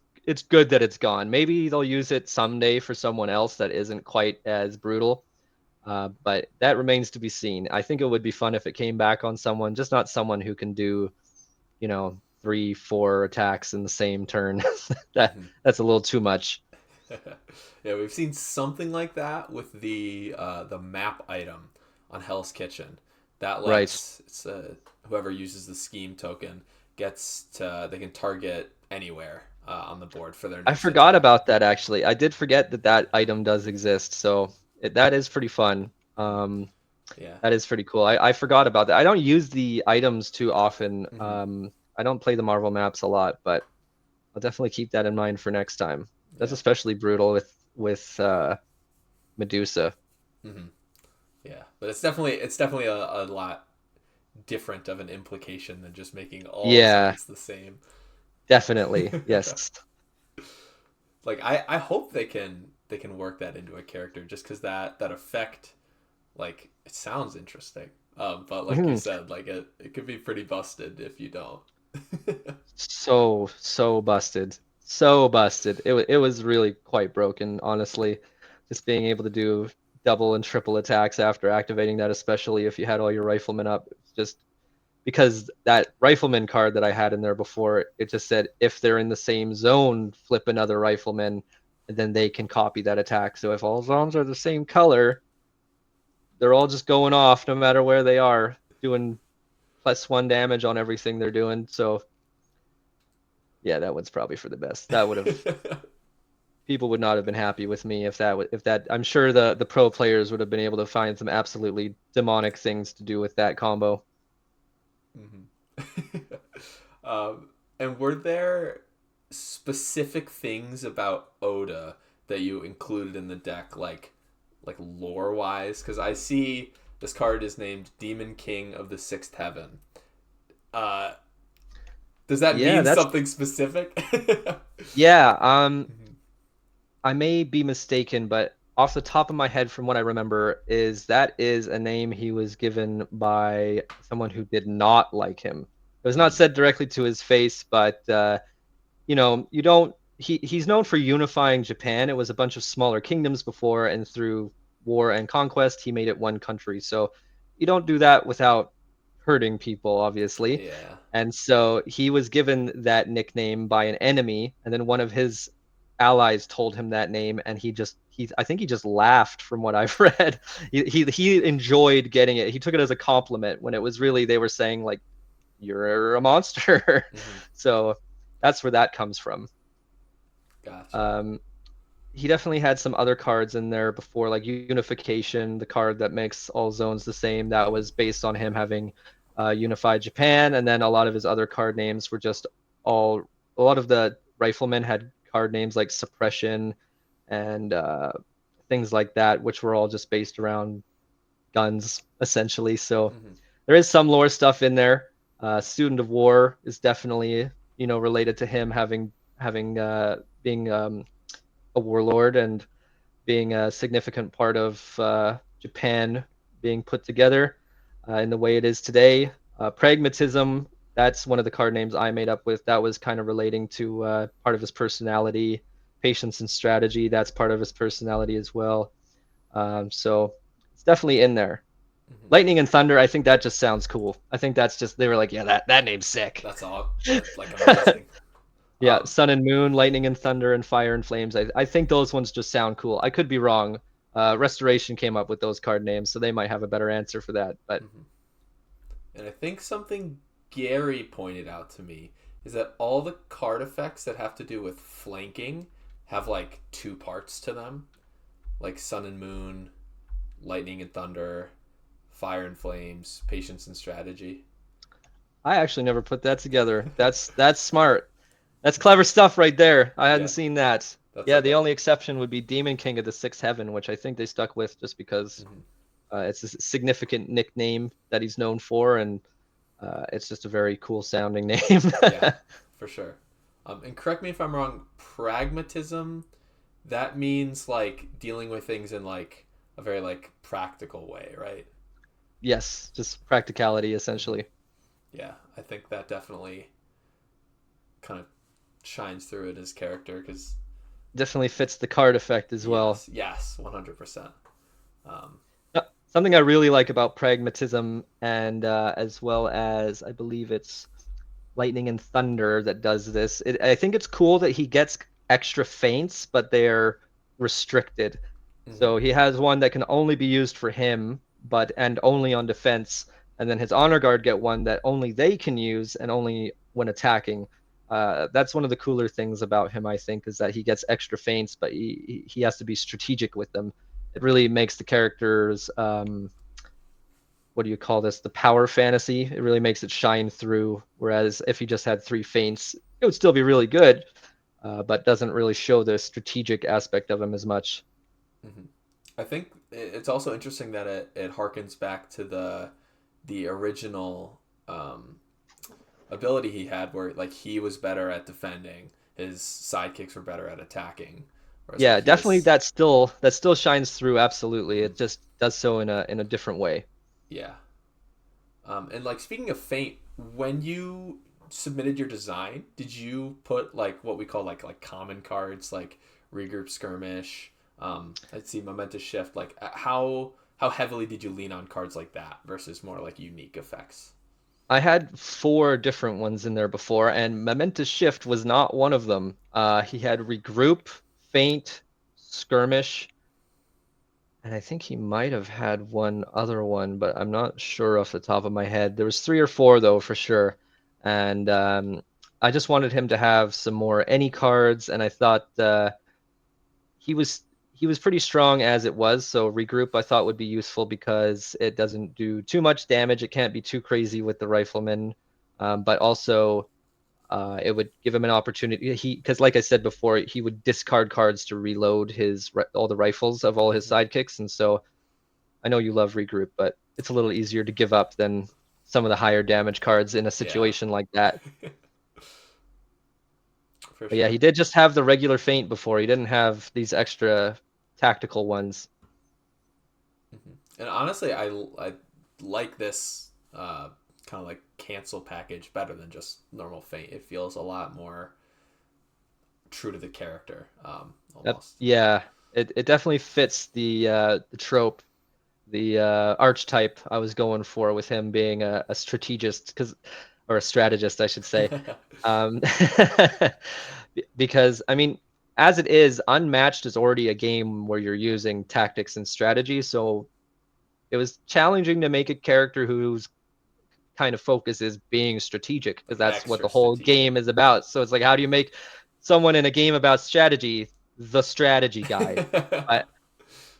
good that it's gone. Maybe they'll use it someday for someone else that isn't quite as brutal. But that remains to be seen. I think it would be fun if it came back on someone, just not someone who can do, 3, 4 attacks in the same turn. Mhm. That's a little too much. Yeah, we've seen something like that with the map item on Hell's Kitchen. That Right. lets whoever uses the scheme token gets to they can target anywhere on the board for their I next forgot attack. about that actually. I did forget that that item does exist. So that is pretty fun. Mhm. Yeah. That is pretty cool. I forgot about that. I don't use the items too often. Hmm. I don't play the Marvel maps a lot, but I'll definitely keep that in mind for next time. That's Yeah. especially brutal with Medusa. Hmm. Yeah. But it's definitely a lot different of an implication than just making all Yeah, zones the same. definitely. Yes. Like I hope they can work that into a character just because that effect like it sounds interesting. But like you Mhm. said, like it could be pretty busted if you don't. So busted. So busted. It was really quite broken, honestly. Just being able to do double and triple attacks after activating that, especially if you had all your riflemen up. It's just because that rifleman card that I had in there before, it just said if they're in the same zone, flip another rifleman, and then they can copy that attack. So if all zones are the same color, they're all just going off no matter where they are, doing +1 damage on everything they're doing. So yeah, that one's probably for the best. That would have people would not have been happy with me if that I'm sure the pro players would have been able to find some absolutely demonic things to do with that combo. hmm and were there specific things about Oda that you included in the deck, like lore wise? Because I see this card is named Demon King of the Sixth Heaven. Uh, does that Yeah, mean that's something specific? yeah. Mhm. I may be mistaken, but off the top of my head, from what I remember, is that is a name he was given by someone who did not like him. It was not Mm. said directly to his face, but you know, you don't. He's known for unifying Japan. It was a bunch of smaller kingdoms before, and through war and conquest, he made it one country. So you don't do that without hurting people, obviously. Yeah. And so he was given that nickname by an enemy, and then one of his allies told him that name, and he I think he just laughed from what I've read. He enjoyed getting it. He took it as a compliment when it was really they were saying like you're a monster. hmm So that's where that comes from. Gotcha. Um, he definitely had some other cards in there before, like Unification, the card that makes all zones the same. That was based on him having unified Japan, and then a lot of his other card names were just all. A lot of the riflemen had card names like Suppression and things like that, which were all just based around guns essentially. So hmm there is some lore stuff in there. Student of War is definitely related to him having being a warlord and being a significant part of Japan being put together in the way it is today. Pragmatism, that's one of the card names I made up with. That was kind of relating to part of his personality. Patience and strategy, that's part of his personality as well. So it's definitely in there. hmm Lightning and Thunder, I think that just sounds cool. I think that's just they were like, yeah, that name's sick. That's all. That's like amazing. Yeah, Um, Sun and Moon, Lightning and Thunder, and Fire and Flames. I think those ones just sound cool. I could be wrong. Restoration came up with those card names, so they might have a better answer for that. But mhm. And I think something Gary pointed out to me is that all the card effects that have to do with flanking have like two parts to them, like Sun and Moon, Lightning and Thunder, Fire and Flames, Patience and Strategy. I actually never put that together. That's smart. That's clever stuff right there. I hadn't Yeah, seen that. that's Yeah, like the a. only exception would be Demon King of the Sixth Heaven, which I think they stuck with just because Mhm. it's a significant nickname that he's known for, and it's just a very cool sounding name. Yeah, for sure. And correct me if I'm wrong. Pragmatism, that means like dealing with things in like a very like practical way, right? Yes, just practicality hmm essentially. Yeah, I think that definitely kind of shines through in his character because Definitely fits the card effect as well. yes, yes, 100%. Um, Something I really like about pragmatism, and as well as I believe it's Lightning and Thunder that does this. I think it's cool that he gets extra feints, but they're restricted. mhm, So he has one that can only be used for him, but and only on defense. And then his honor guard get one that only they can use and only when attacking. That's one of the cooler things about him, I think, is that he gets extra feints, but he has to be strategic with them. It really makes the characters what do you call this? The power fantasy. It really makes it shine through. Whereas if he just had three feints, it would still be really good, but doesn't really show the strategic aspect of him as much. mhm. I think it's also interesting that it harkens back to the original ability he had, where like he was better at defending, his sidekicks were better at attacking, whereas like Yeah, he definitely was. that still shines through absolutely. Mhm, It just does so in a different way. yeah. And like speaking of feint, when you submitted your design, did you put like what we call like common cards like regroup skirmish? Let's see, momentous shift. Like how heavily did you lean on cards like that versus more like unique effects? I had four different ones in there before, and Momentous Shift was not one of them. He had Regroup, Faint, Skirmish, and I think he might have had one other one, but I'm not sure off the top of my head. There was three or four though for sure, and I just wanted him to have some more any cards, and I thought he was he was pretty strong as it was. So Regroup I thought would be useful because it doesn't do too much damage. It can't be too crazy with the rifleman, but also it would give him an opportunity. Because like I said before, he would discard cards to reload his all the rifles of all his Mm-hmm. sidekicks, and so I know you love Regroup, but it's a little easier to give up than some of the higher damage cards in a Yeah, situation like that. for But yeah, he sure. did just have the regular feint before. He didn't have these extra tactical ones. And honestly, I like this kind of like cancel package better than just normal Faint. It feels a lot more true to the character, almost. Yeah, it definitely fits the trope, the archetype I was going for with him being a strategist, because or a strategist, I should say. Um, because I mean, as it is, Unmatched is already a game where you're using tactics and strategy, so it was challenging to make a character whose kind of focus is being strategic, because Like that's what extra the whole strategic. game is about. So it's like, how do you make someone in a game about strategy the strategy guy? But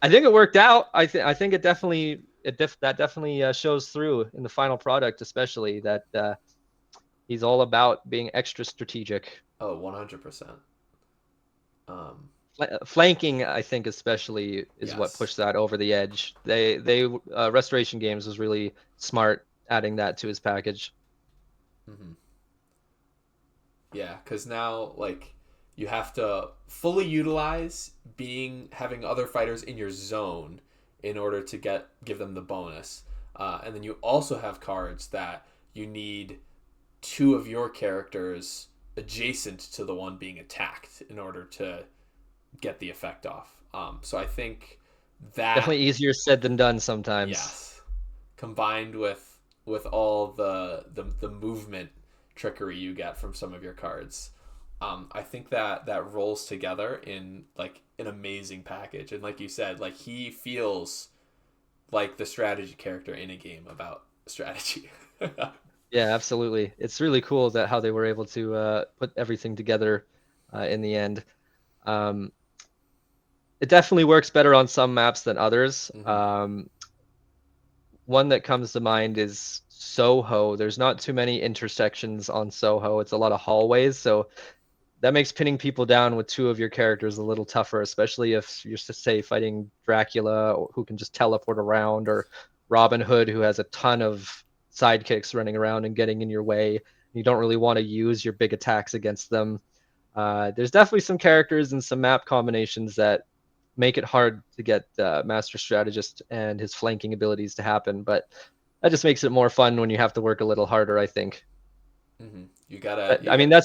I think it worked out. I think it definitely that definitely shows through in the final product, especially that he's all about being extra strategic. Oh, 100%. Um, Flanking, I think, especially is what yes. pushed that over the edge. Restoration Games was really smart adding that to his package. Hmm. Yeah, because now like you have to fully utilize being having other fighters in your zone in order to give them the bonus, and then you also have cards that you need two of your characters adjacent to the one being attacked in order to get the effect off. So I think that, Definitely easier said than done sometimes. yes, combined with all the movement trickery you get from some of your cards, I think that that rolls together in like an amazing package. And like you said, like he feels like the strategy character in a game about strategy. Yeah, absolutely. It's really cool that how they were able to put everything together in the end. Um, it definitely works better on some maps than others. Hmm. One that comes to mind is Soho. There's not too many intersections on Soho. It's a lot of hallways, so that makes pinning people down with two of your characters a little tougher, especially if you're, say, fighting Dracula, who can just teleport around, or Robin Hood, who has a ton of sidekicks running around and getting in your way. You don't really want to use your big attacks against them. There's definitely some characters and some map combinations that make it hard to get Master Strategist and his flanking abilities to happen, but that just makes it more fun when you have to work a little harder, I think. Hmm. You gotta But you I mean, got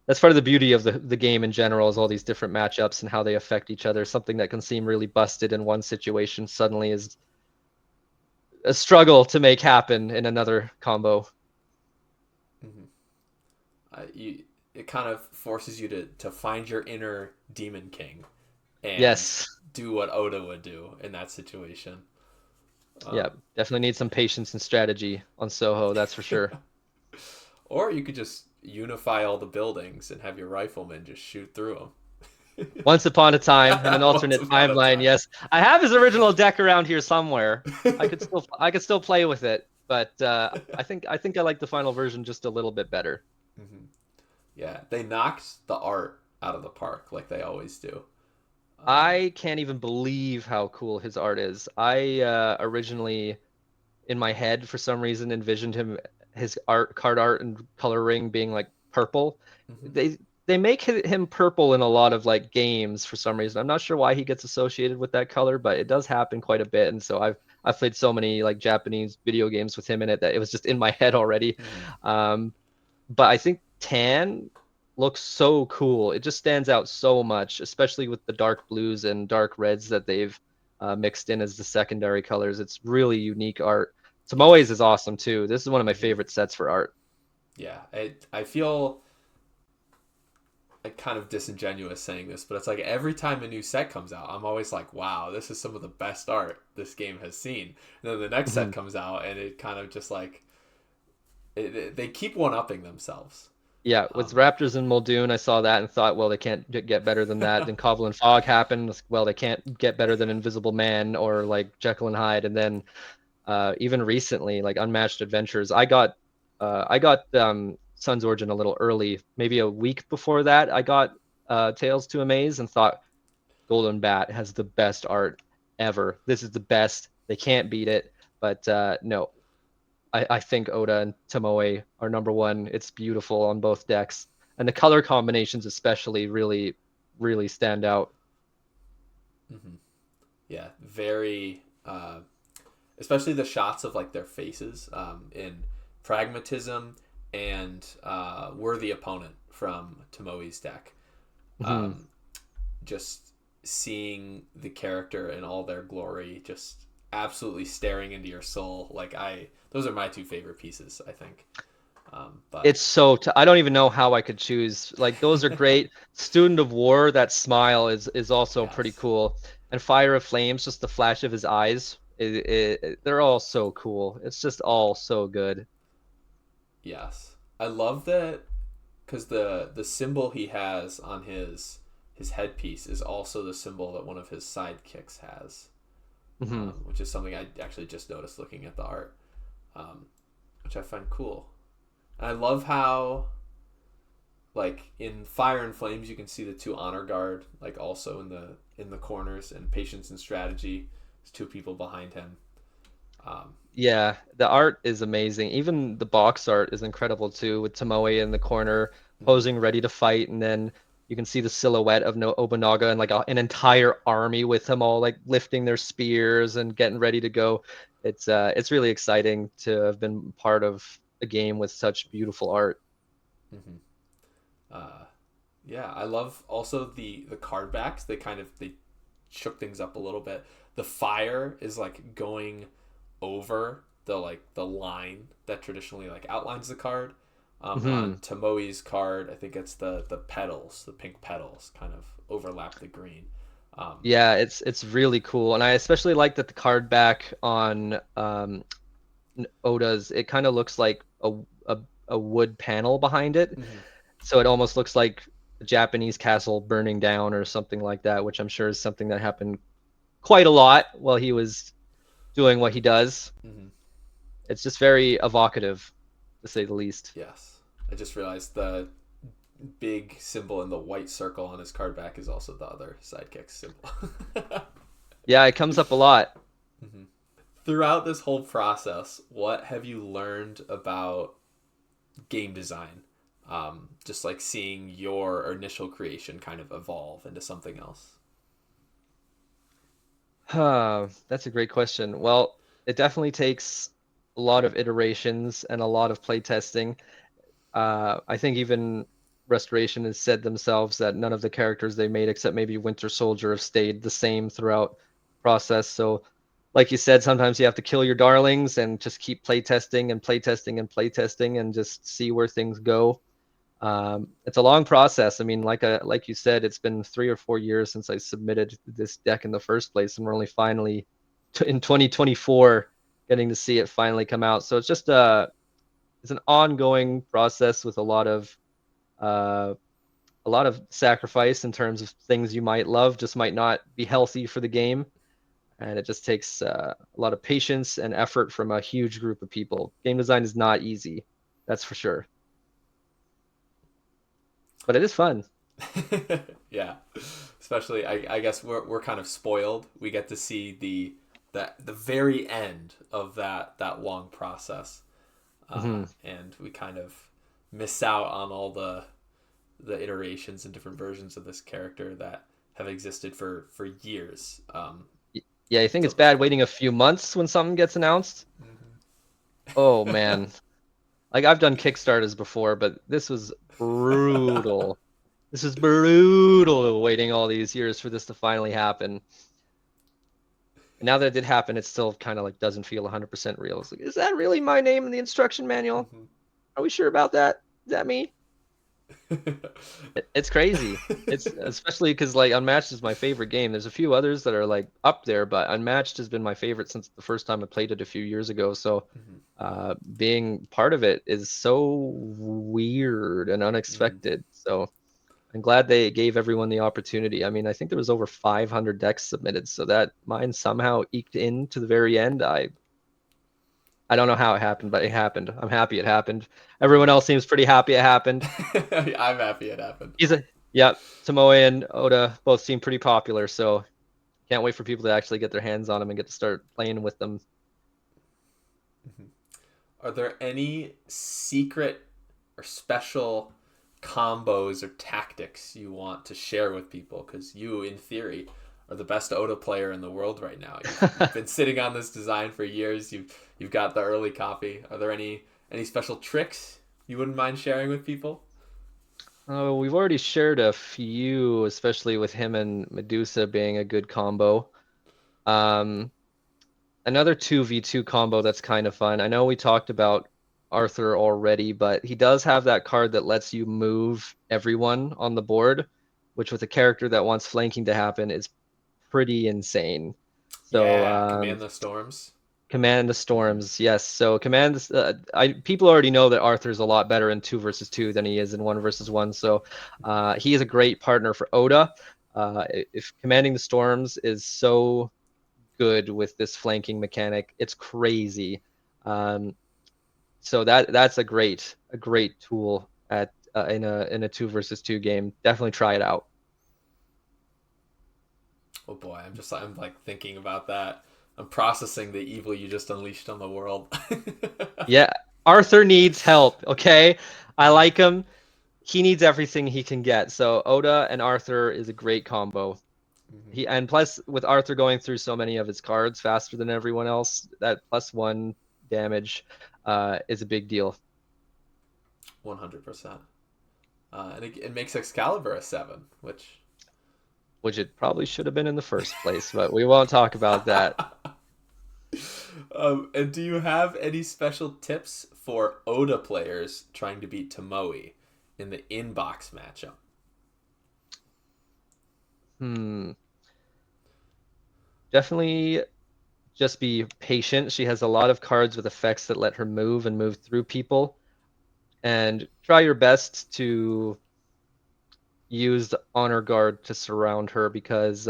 that's part of the beauty of the game in general, is all these different matchups and how they affect each other. Something that can seem really busted in one situation suddenly is a struggle to make happen in another combo. mhm. You, it kind of forces you to find your inner demon king and Yes. do what Oda would do in that situation. Yeah, Um, definitely need some patience and strategy on Soho, that's for sure. or you could just unify all the buildings and have your riflemen just shoot through them. Once upon a time in an Once alternate upon a timeline, time. yes. I have his original deck around here somewhere. I could still play with it, but I think I like the final version just a little bit better. Hmm. Yeah, they knocked the art out of the park like they always do. Um, I can't even believe how cool his art is. I originally in my head for some reason envisioned his card art and coloring being like purple. mhm. They make him purple in a lot of like games for some reason. I'm not sure why he gets associated with that color, but it does happen quite a bit. And so I've played so many like Japanese video games with him in it that it was just in my head already. Mhm. Um, but I think tan looks so cool. It just stands out so much, especially with the dark blues and dark reds that they've mixed in as the secondary colors. It's really unique art. Tomoe's Yes. is awesome too. This is one of my Hmm. favorite sets for art. Yeah. I feel like kind of disingenuous saying this, but it's like every time a new set comes out, I'm always like, wow, this is some of the best art this game has seen. And then the next set Mhm. comes out, and it kind of just like they keep one upping themselves. Yeah, with Um, Raptors and Muldoon, I saw that and thought, well, they can't get better than that. Then Cobble and Fog happened. Well, they can't get better than Invisible Man or like Jekyll and Hyde. And then even recently, like Unmatched Adventures, I got Sun's Origin a little early, maybe a week before that. I got Tales to Amaze and thought Golden Bat has the best art ever. This is the best. They can't beat it. But no, I think Oda and Tomoe are number one. It's beautiful on both decks, and the color combinations especially really stand out. mhm. Yeah, very. Especially the shots of like their faces in Pragmatism and Worthy Opponent from Tomoe's deck. Mhm. Um, just seeing the character in all their glory, just absolutely staring into your soul. Those are my two favorite pieces, I think. But It's I don't even know how I could choose. Like those are great. Student of War, that smile is also pretty yes, cool. And Fire of Flames, just the flash of his eyes. They're all so cool. It's just all so good. yes, I love that because the symbol he has on his headpiece is also the symbol that one of his sidekicks has, Hmm. which is something I actually just noticed looking at the art, um, which I find cool. And I love how, like in Fire and Flames, you can see the two honor guard, like also in the corners, and Patience and Strategy, there's two people behind him. Um, Yeah, the art is amazing. Even the box art is incredible too, with Tomoe in the corner mhm, posing ready to fight, and then you can see the silhouette of Nobunaga and like an entire army with them all like lifting their spears and getting ready to go. It's really exciting to have been part of a game with such beautiful art. mhm. Uh, yeah, I love also the card backs. They shook things up a little bit. The fire is like going over the line that traditionally like outlines the card. On Hmm. Tomoe's card, I think it's the petals, the pink petals, kind of overlap the green. Um, Yeah, it's really cool, and I especially like that the card back on Oda's. It kind of looks like a a wood panel behind it. mhm, So it almost looks like a Japanese castle burning down or something like that, which I'm sure is something that happened quite a lot while he was doing what he does. mhm. It's just very evocative, to say the least. Yes, I just realized the big symbol in the white circle on his card back is also the other sidekick symbol. Yeah, it comes up a lot. Mhm. Throughout this whole process, what have you learned about game design? Just like seeing your initial creation kind of evolve into something else. That's a great question. Well, it definitely takes a lot of iterations and a lot of play testing. I think even Restoration has said themselves that none of the characters they made, except maybe Winter Soldier, have stayed the same throughout the process. So, like you said, sometimes you have to kill your darlings and just keep playtesting and playtesting and playtesting and just see where things go. It's a long process. I mean, like you said, it's been 3 or 4 years since I submitted this deck in the first place, and we're only finally in 2024 getting to see it finally come out. So it's just it's an ongoing process with uh, a lot of sacrifice in terms of things you might love just might not be healthy for the game, and it just takes a lot of patience and effort from a huge group of people. Game design is not easy, that's for sure, but it is fun. Yeah, especially I guess we're kind of spoiled. We get to see the very end of that long process, Hmm. and we kind of miss out on all the iterations and different versions of this character that have existed for years Yeah, I think until it's this bad point. waiting a few months when something gets announced. Mm-hmm. Oh man, Like I've done Kickstarters before, but this was brutal. This was brutal waiting all these years for this to finally happen. And now that it did happen, it still kind of like doesn't feel 100% real. It's like, is that really my name in the instruction manual? Mhm. Are we sure about that? Is that me? It's crazy. It's especially because like Unmatched is my favorite game. There's a few others that are like up there, but Unmatched has been my favorite since the first time I played it a few years ago. So Mhm. being part of it is so weird and Mhm. unexpected. So I'm glad they gave everyone the opportunity. I mean, I think there was over 500 decks submitted, so that mine somehow eked in to the very end. I don't know how it happened, but it happened. I'm happy it happened. Everyone Mhm. else seems pretty happy it happened. I'm happy it happened. He's a Yeah, Tomoe and Oda both seem pretty popular, so can't wait for people to actually get their hands on them and get to start playing with them. Mhm. Are there any secret or special combos or tactics you want to share with people? Because you, in theory, are the best Oda player in the world right now. You've been sitting on this design for years. You've got the early copy. Are there any special tricks you wouldn't mind sharing with people? Oh, we've already shared a few, especially with him and Medusa being a good combo. Um, Another 2v2 combo that's kind of fun. I know we talked about Arthur already, but he does have that card that lets you move everyone on the board, which with a character that wants flanking to happen is pretty insane. So Yeah, command the storms. Command the Mm-hmm. Storms, yes. So people already know that Arthur's a lot better in 2 versus 2 than he is in 1 versus 1. So he is a great partner for Oda. If Commanding the Storms is so good with this flanking mechanic, it's crazy. Um, so that's a great tool at in a 2 versus 2 game. Definitely try it out. Oh boy, I'm like thinking about that. I'm processing the evil you just unleashed on the world. Yeah, Arthur needs help. Okay, I Mhm. like him. He needs everything he can get. So Oda and Arthur is a great combo. Mhm. And plus with Arthur going through so many of his cards faster than everyone else, that +1 damage is a big deal. 100%. And it makes Excalibur a 7, which. Which it probably should have been in the first place, but we won't talk about that. And do you have any special tips for Oda players trying to beat Tomoe in the inbox matchup? Hmm. Definitely just be patient. She has a lot of cards with effects that let her move and move through people. And try your best to use the honor guard to surround her because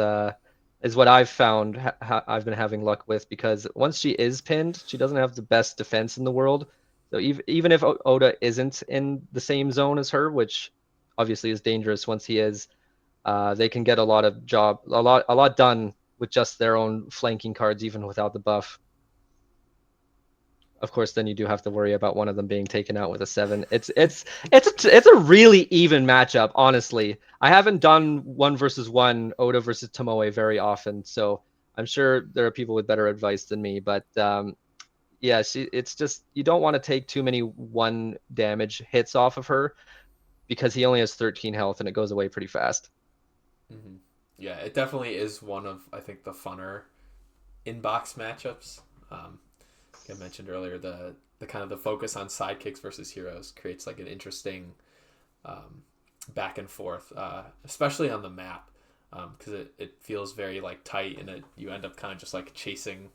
is what I've found I've been having luck with because once she is pinned, she doesn't have the best defense in the world. So even if Oda isn't in the same zone as her, which obviously is dangerous once he is, they can get a lot done with just their own flanking cards, even without the buff. Of course, then you do have to worry about one of them being taken out with a 7. It's a really even matchup, honestly. I haven't done 1 versus 1 Oda versus Tomoe very often, so I'm sure there are people with better advice than me. But yeah, it's just you don't want to take too many 1 damage hits off of her because he only has 13 health and it goes away pretty fast. Mm-hmm. Yeah, it definitely is one of, I think, the funner inbox matchups. Like I mentioned earlier, the kind of the focus on sidekicks versus heroes creates like an interesting um, back and forth, especially on the map, because it feels very like tight, and you end up kind of just like chasing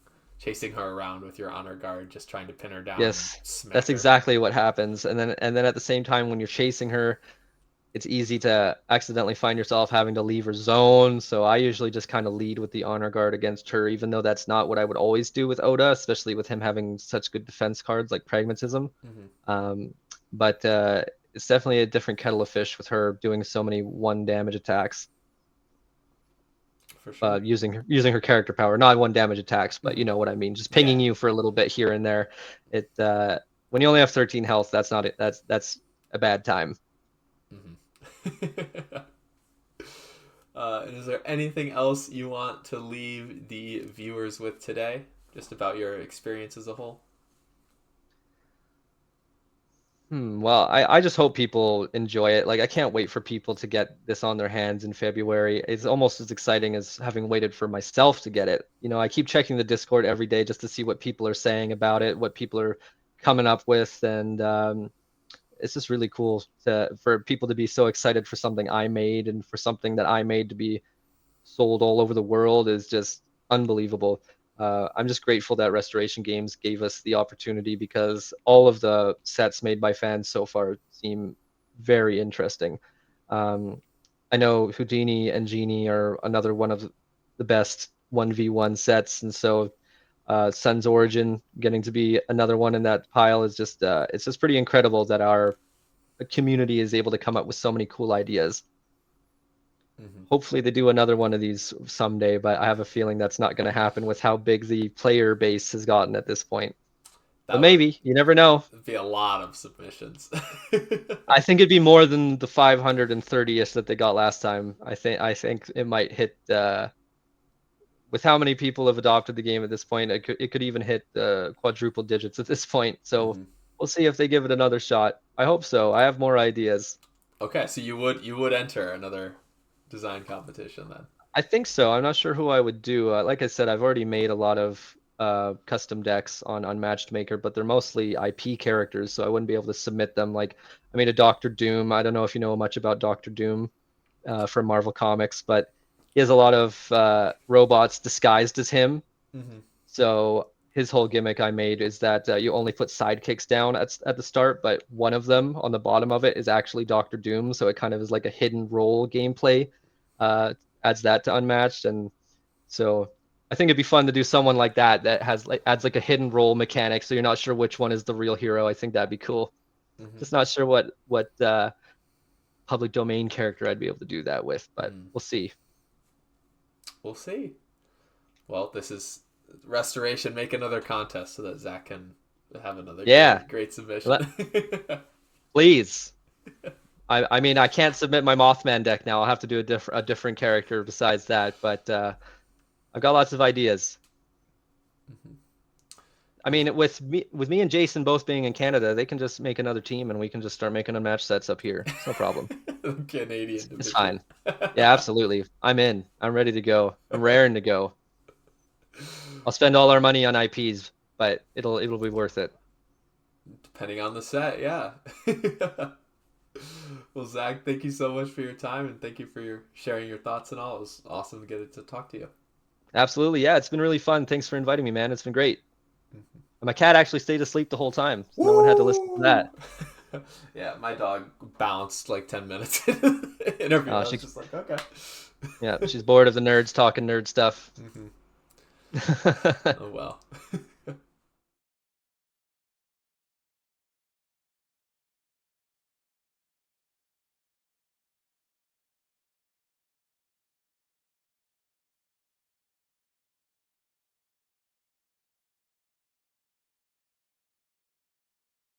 her around with your honor guard, just trying to pin her down and Yes, that's smack her. exactly what happens. And then at the same time, when you're chasing her, it's easy to accidentally find yourself having to leave her zone. So I usually just kind of lead with the honor guard against her, even though that's not what I would always do with Oda, especially with him having such good defense cards like pragmatism. Mm-hmm. Um, but it's definitely a different kettle of fish with her doing so many 1 damage attacks. For sure. Using her character power, not 1 damage attacks, but Mm-hmm. you know what I mean. Just Yeah. pinging you for a little bit here and there. It When you only have 13 health, that's not it. That's a bad time. Mm-hmm. And is there anything else you want to leave the viewers with today, just about your experience as a whole? Well, I just hope people enjoy it. Like, I can't wait for people to get this on their hands in February. It's almost as exciting as having waited for myself to get it. I keep checking the Discord every day just to see what people are saying about it, what people are coming up with, and it's just really cool for people to be so excited for something I made and for something that I made to be sold all over the world is just unbelievable. I'm just grateful that Restoration Games gave us the opportunity because all of the sets made by fans so far seem very interesting. Um, I know Houdini and Genie are another one of the best 1v1 sets, and so Sun's Origin getting to be another one in that pile is just it's just pretty incredible that our community is able to come up with so many cool ideas. Hmm. Hopefully they do another one of these someday, but I have a feeling that's not going to happen with how big the player base has gotten at this point. But That would maybe, you never know. be a lot of submissions. I think it'd be more than the 530th that they got last time. I think it might hit with how many people have adopted the game at this point. It could even hit quadruple digits at this point. So Hmm. we'll see if they give it another shot. I hope so. I have more ideas. Okay, so you would enter another design competition then. I think so. I'm not sure who I would do. Like I said, I've already made a lot of custom decks on Unmatched Maker, but they're mostly IP characters, so I wouldn't be able to submit them. Like I made a Doctor Doom. I don't know if you know much about Doctor Doom from Marvel Comics, but he has a lot of robots disguised as him. Hmm. So his whole gimmick I made is that you only put sidekicks down at the start, but one of them on the bottom of it is actually Doctor Doom. So it kind of is like a hidden role gameplay. Uh, adds that to Unmatched, and so I think it'd be fun to do someone like that that has like adds like a hidden role mechanic, so you're not sure which one is the real hero. I think that'd be cool. Hmm. Just not sure what public domain character I'd be able to do that with, but Mm. we'll see. We'll see. Well, this is restoration. Make another contest so that Zach can have another Yeah, great submission. let, please. I mean I can't submit my Mothman deck now. I'll have to do a different character besides that, but I've got lots of ideas. Mhm. I mean, with me and Jason both being in Canada, they can just make another team and we can just start making unmatched sets up here. It's no problem. Canadian It's division. fine. Yeah, absolutely. I'm in. I'm ready to go. I'm raring to go. I'll spend all our money on IPs, but it'll be worth it. Depending on the set, yeah. Well, Zach, thank you so much for your time and thank you for your sharing your thoughts and all. It was awesome to get it to talk to you. Absolutely. Yeah, it's been really fun. Thanks for inviting me, man. It's been great. Mhm. And my cat actually stayed asleep the whole time, so no one had to listen to Woo! that. Yeah, my dog bounced like 10 minutes into the interview. I was She just like, okay. yeah, she's bored of the nerds talking nerd stuff. Hmm. Oh, well.